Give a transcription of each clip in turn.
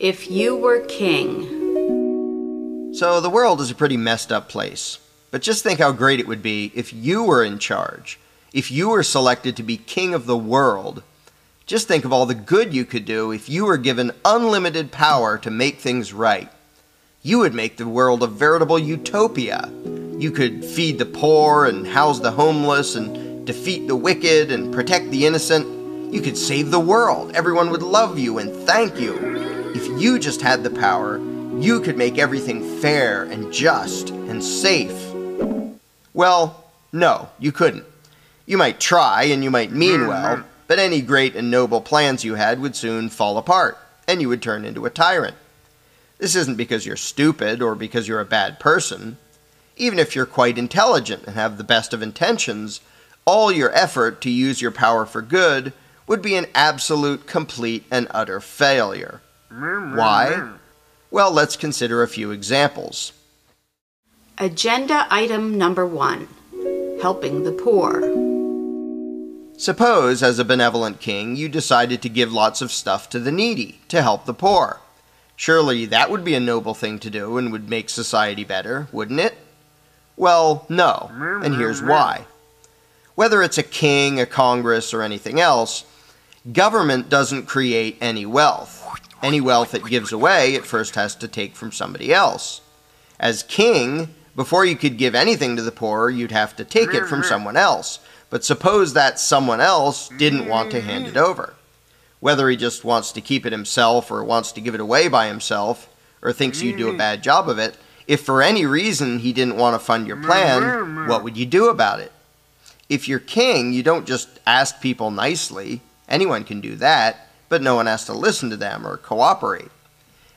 If you were king. So the world is a pretty messed up place. But just think how great it would be if you were in charge. If you were selected to be king of the world. Just think of all the good you could do if you were given unlimited power to make things right. You would make the world a veritable utopia. You could feed the poor and house the homeless and defeat the wicked and protect the innocent. You could save the world. Everyone would love you and thank you. If you just had the power, you could make everything fair and just and safe. Well, no, you couldn't. You might try and you might mean well, but any great and noble plans you had would soon fall apart, and you would turn into a tyrant. This isn't because you're stupid or because you're a bad person. Even if you're quite intelligent and have the best of intentions, all your effort to use your power for good would be an absolute, complete, and utter failure. Why? Well, let's consider a few examples. Agenda item number 1. Helping the poor. Suppose, as a benevolent king, you decided to give lots of stuff to the needy to help the poor. Surely that would be a noble thing to do and would make society better, wouldn't it? Well, no, and here's why. Whether it's a king, a Congress, or anything else, government doesn't create any wealth. Any wealth it gives away, it first has to take from somebody else. As king, before you could give anything to the poor, you'd have to take it from someone else. But suppose that someone else didn't want to hand it over. Whether he just wants to keep it himself or wants to give it away by himself, or thinks you do a bad job of it, if for any reason he didn't want to fund your plan, what would you do about it? If you're king, you don't just ask people nicely. Anyone can do that, but no one has to listen to them or cooperate.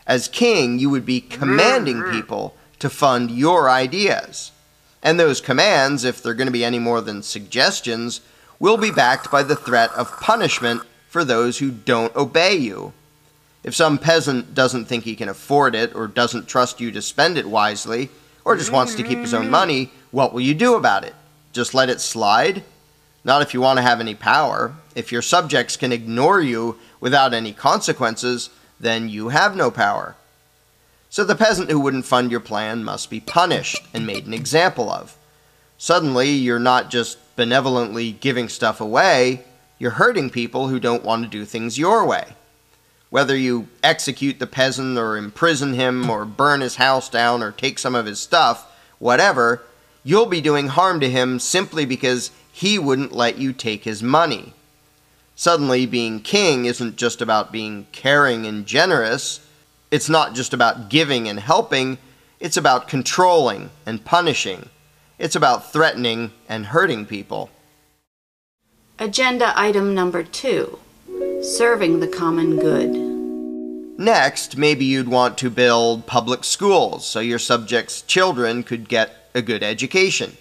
As king, you would be commanding people to fund your ideas. And those commands, if they're going to be any more than suggestions, will be backed by the threat of punishment for those who don't obey you. If some peasant doesn't think he can afford it, or doesn't trust you to spend it wisely, or just wants to keep his own money, what will you do about it? Just let it slide? Not if you want to have any power. If your subjects can ignore you without any consequences, then you have no power. So the peasant who wouldn't fund your plan must be punished and made an example of. Suddenly, you're not just benevolently giving stuff away, you're hurting people who don't want to do things your way. Whether you execute the peasant or imprison him or burn his house down or take some of his stuff, whatever, you'll be doing harm to him simply because he wouldn't let you take his money. Suddenly, being king isn't just about being caring and generous. It's not just about giving and helping. It's about controlling and punishing. It's about threatening and hurting people. Agenda item number 2. Serving the common good. Next, maybe you'd want to build public schools so your subjects' children could get a good education.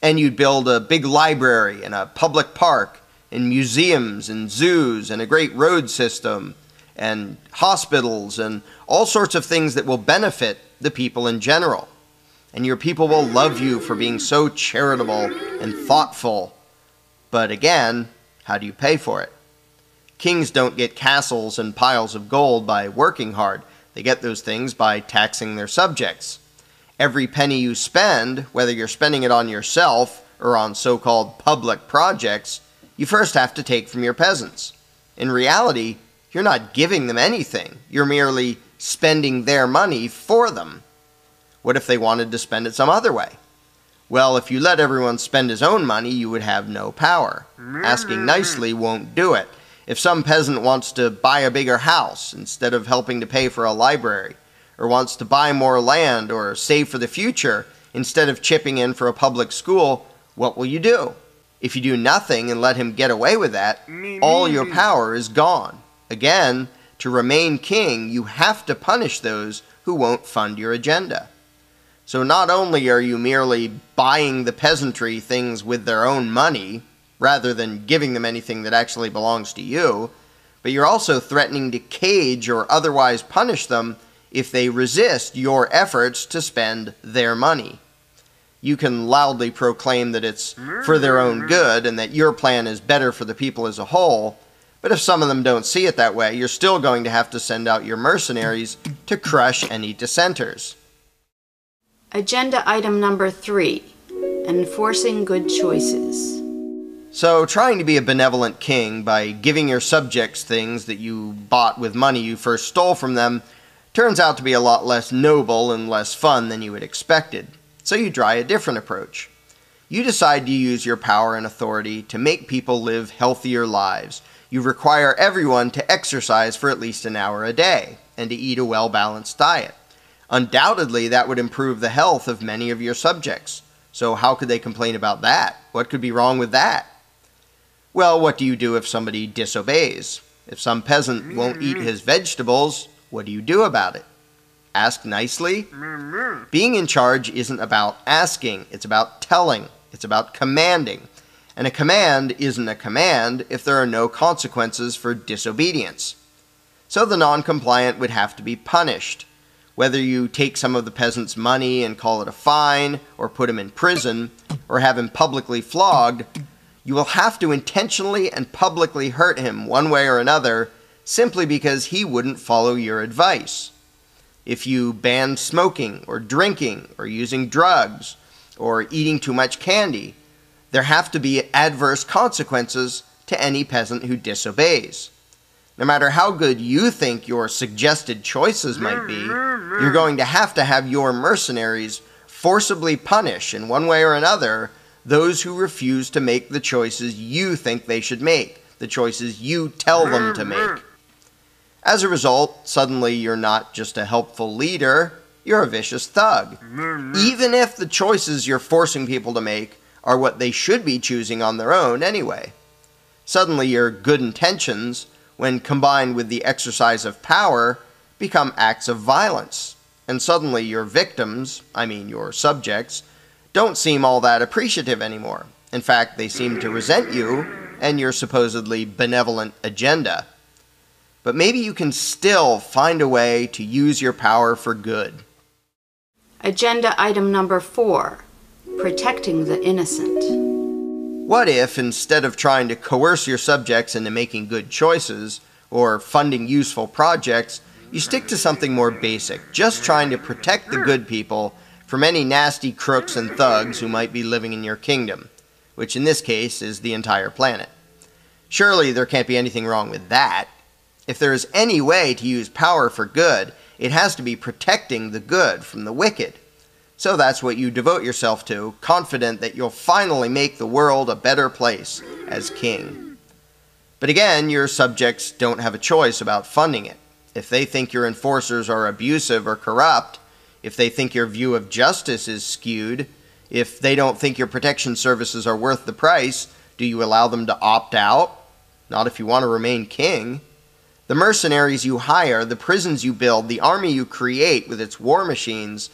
And you'd build a big library and a public park and museums and zoos and a great road system and hospitals and all sorts of things that will benefit the people in general. And your people will love you for being so charitable and thoughtful. But again, how do you pay for it? Kings don't get castles and piles of gold by working hard. They get those things by taxing their subjects. Every penny you spend, whether you're spending it on yourself or on so-called public projects, you first have to take from your peasants. In reality, you're not giving them anything. You're merely spending their money for them. What if they wanted to spend it some other way? Well, if you let everyone spend his own money, you would have no power. Asking nicely won't do it. If some peasant wants to buy a bigger house instead of helping to pay for a library, or wants to buy more land or save for the future instead of chipping in for a public school, what will you do? If you do nothing and let him get away with that, all your power is gone. Again, to remain king, you have to punish those who won't fund your agenda. So not only are you merely buying the peasantry things with their own money, rather than giving them anything that actually belongs to you, but you're also threatening to cage or otherwise punish them if they resist your efforts to spend their money. You can loudly proclaim that it's for their own good and that your plan is better for the people as a whole, But if some of them don't see it that way, you're still going to have to send out your mercenaries to crush any dissenters. Agenda item number 3, enforcing good choices. So, trying to be a benevolent king by giving your subjects things that you bought with money you first stole from them turns out to be a lot less noble and less fun than you had expected. So you try a different approach. You decide to use your power and authority to make people live healthier lives. You require everyone to exercise for at least an hour a day and to eat a well-balanced diet. Undoubtedly, that would improve the health of many of your subjects. So how could they complain about that? What could be wrong with that? Well, what do you do if somebody disobeys? If some peasant won't eat his vegetables, what do you do about it? Ask nicely? Being in charge isn't about asking, it's about telling, it's about commanding. And a command isn't a command if there are no consequences for disobedience. So the non-compliant would have to be punished. Whether you take some of the peasant's money and call it a fine, or put him in prison, or have him publicly flogged, you will have to intentionally and publicly hurt him one way or another simply because he wouldn't follow your advice. If you ban smoking or drinking or using drugs or eating too much candy, there have to be adverse consequences to any peasant who disobeys. No matter how good you think your suggested choices might be, you're going to have your mercenaries forcibly punish in one way or another those who refuse to make the choices you think they should make, the choices you tell them to make. As a result, suddenly you're not just a helpful leader, you're a vicious thug. Even if the choices you're forcing people to make are what they should be choosing on their own anyway. Suddenly your good intentions, when combined with the exercise of power, become acts of violence. And suddenly your victims, your subjects, don't seem all that appreciative anymore. In fact, they seem to resent you and your supposedly benevolent agenda. But maybe you can still find a way to use your power for good. Agenda item number 4, protecting the innocent. What if, instead of trying to coerce your subjects into making good choices or funding useful projects, you stick to something more basic, just trying to protect the good people from any nasty crooks and thugs who might be living in your kingdom, which in this case is the entire planet. Surely there can't be anything wrong with that. If there is any way to use power for good, it has to be protecting the good from the wicked. So that's what you devote yourself to, confident that you'll finally make the world a better place as king. But again, your subjects don't have a choice about funding it. If they think your enforcers are abusive or corrupt, if they think your view of justice is skewed, if they don't think your protection services are worth the price, do you allow them to opt out? Not if you want to remain king. The mercenaries you hire, the prisons you build, the army you create with its war machines,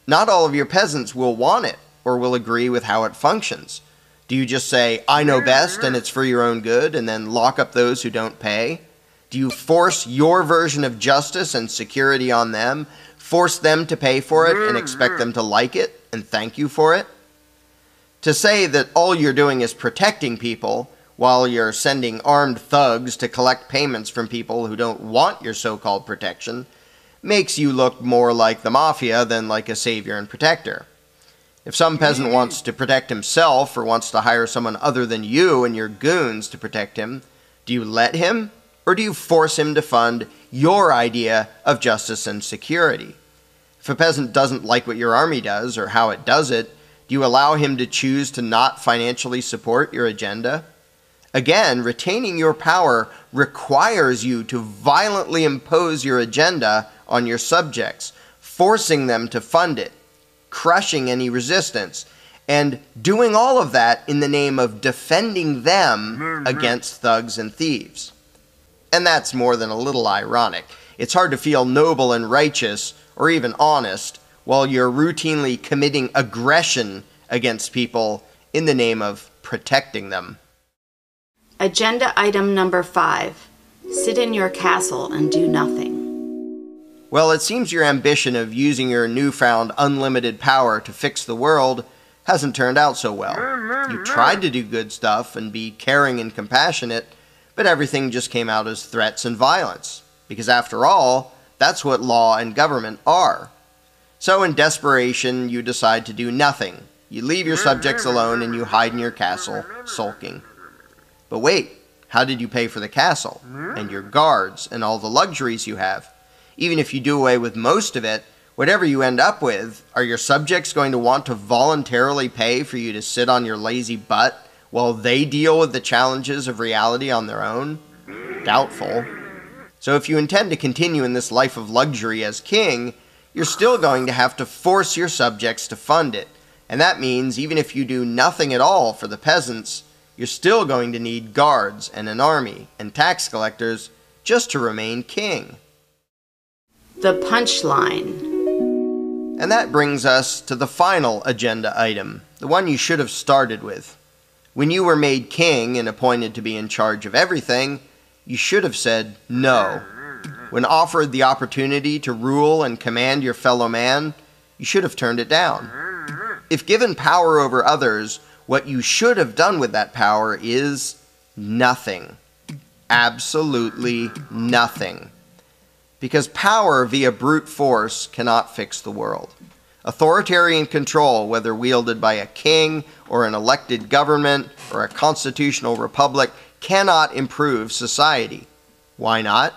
not all of your peasants will want it or will agree with how it functions. Do you just say, I know best and it's for your own good, and then lock up those who don't pay? Do you force your version of justice and security on them, force them to pay for it and expect them to like it and thank you for it? To say that all you're doing is protecting people while you're sending armed thugs to collect payments from people who don't want your so-called protection makes you look more like the mafia than like a savior and protector. If some peasant wants to protect himself or wants to hire someone other than you and your goons to protect him, do you let him, or do you force him to fund your idea of justice and security? If a peasant doesn't like what your army does or how it does it, do you allow him to choose to not financially support your agenda? Again, retaining your power requires you to violently impose your agenda on your subjects, forcing them to fund it, crushing any resistance, and doing all of that in the name of defending them against thugs and thieves. And that's more than a little ironic. It's hard to feel noble and righteous, or even honest, while you're routinely committing aggression against people in the name of protecting them. Agenda item number 5, sit in your castle and do nothing. Well, it seems your ambition of using your newfound unlimited power to fix the world hasn't turned out so well. You tried to do good stuff and be caring and compassionate, but everything just came out as threats and violence, because after all, that's what law and government are. So in desperation, you decide to do nothing. You leave your subjects alone and you hide in your castle, sulking. But wait, how did you pay for the castle, and your guards, and all the luxuries you have? Even if you do away with most of it, whatever you end up with, are your subjects going to want to voluntarily pay for you to sit on your lazy butt while they deal with the challenges of reality on their own? Doubtful. So if you intend to continue in this life of luxury as king, you're still going to have to force your subjects to fund it. And that means even if you do nothing at all for the peasants, you're still going to need guards and an army and tax collectors just to remain king. The punchline. And that brings us to the final agenda item, the one you should have started with. When you were made king and appointed to be in charge of everything, you should have said no. When offered the opportunity to rule and command your fellow man, you should have turned it down. If given power over others, what you should have done with that power is nothing. Absolutely nothing. Because power via brute force cannot fix the world. Authoritarian control, whether wielded by a king or an elected government or a constitutional republic, cannot improve society. Why not?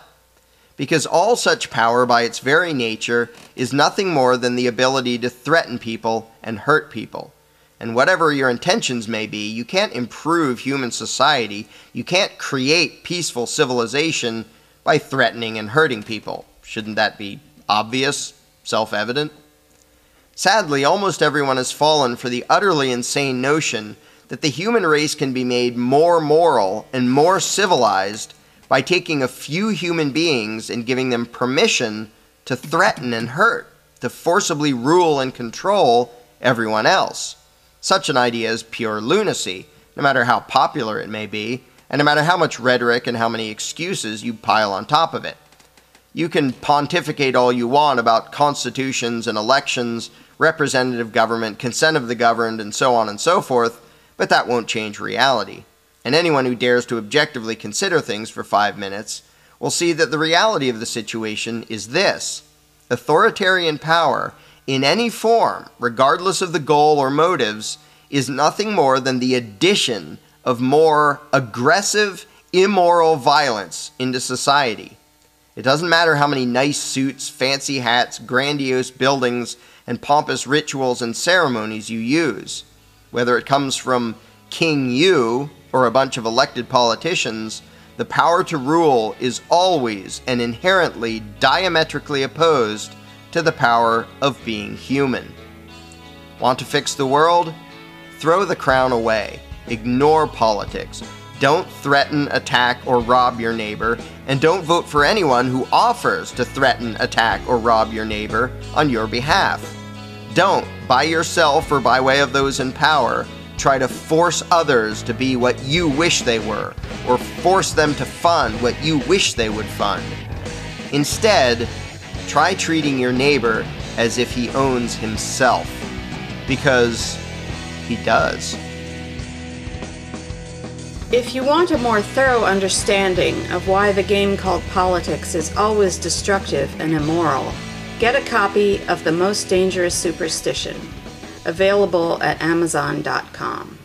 Because all such power by its very nature is nothing more than the ability to threaten people and hurt people. And whatever your intentions may be, you can't improve human society, you can't create peaceful civilization by threatening and hurting people. Shouldn't that be obvious, self-evident? Sadly, almost everyone has fallen for the utterly insane notion that the human race can be made more moral and more civilized by taking a few human beings and giving them permission to threaten and hurt, to forcibly rule and control everyone else. Such an idea is pure lunacy, no matter how popular it may be, and no matter how much rhetoric and how many excuses you pile on top of it. You can pontificate all you want about constitutions and elections, representative government, consent of the governed, and so on and so forth, but that won't change reality. And anyone who dares to objectively consider things for 5 minutes will see that the reality of the situation is this: authoritarian power, in any form, regardless of the goal or motives, is nothing more than the addition of more aggressive, immoral violence into society. It doesn't matter how many nice suits, fancy hats, grandiose buildings, and pompous rituals and ceremonies you use. Whether it comes from King You or a bunch of elected politicians, the power to rule is always and inherently diametrically opposed to the power of being human. Want to fix the world? Throw the crown away. Ignore politics. Don't threaten, attack, or rob your neighbor, and don't vote for anyone who offers to threaten, attack, or rob your neighbor on your behalf. Don't, by yourself or by way of those in power, try to force others to be what you wish they were, or force them to fund what you wish they would fund. Instead, try treating your neighbor as if he owns himself, because he does. If you want a more thorough understanding of why the game called politics is always destructive and immoral, get a copy of The Most Dangerous Superstition, available at Amazon.com.